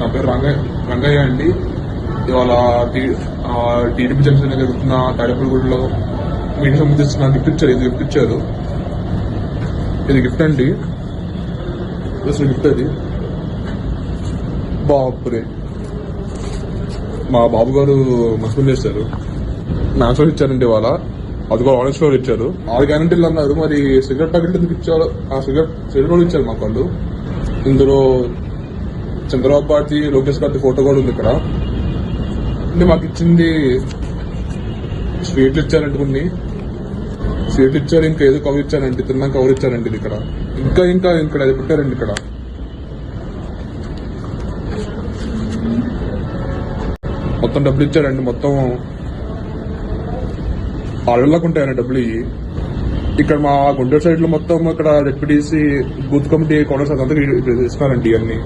నా పేరు రంగయ్య అండి. ఇవాళ టీడీపీ జనసేన జరుగుతున్న తాడేపల్లిగూడలో మీటింగ్ సంబంధించిన గిఫ్ట్ ఇచ్చారు. ఇది గిఫ్ట్ ఇచ్చారు. ఇది గిఫ్ట్ అండి. అసలు గిఫ్ట్ అది బాపురే మా బాబు గారు మస్పెండ్ చేశారు. మ్యాన్సోర్ ఇచ్చారండి ఇవాళ. అది కూడా ఆరెంజ్ ఫ్లోర్ ఇచ్చారు. 6 గ్యారెంటీలు అన్నారు. మరి సిగరెట్ ప్యాకెట్ ఎందుకు ఇచ్చారు? ఆ సిగరెట్ కూడా ఇచ్చారు మాకు వాళ్ళు. ఇందులో చంద్రబాబు గారి, లోకేష్ గారి ఫోటో కూడా ఉంది ఇక్కడ. అంటే మాకు ఇచ్చింది స్వీట్లు ఇచ్చారండి. కొన్ని స్వీట్లు ఇచ్చారు. ఇంకా ఏదో కవర్ ఇచ్చారండి. తిన్నాక కవర్ ఇచ్చారండి. ఇది ఇక్కడ ఇంకా ఇక్కడ అది పెట్టారండి. ఇక్కడ మొత్తం డబ్బులు ఇచ్చారండి. మొత్తం 6 లక్షలు ఉంటాయండి డబ్బులు ఇవి. ఇక్కడ మా గుంటూరు సైడ్ లో మొత్తం ఇక్కడ డిప్యూటీసీ బూత్ కమిటీ కౌన్సిలర్స్ అంతా ఇస్తున్నారండి ఇవన్నీ.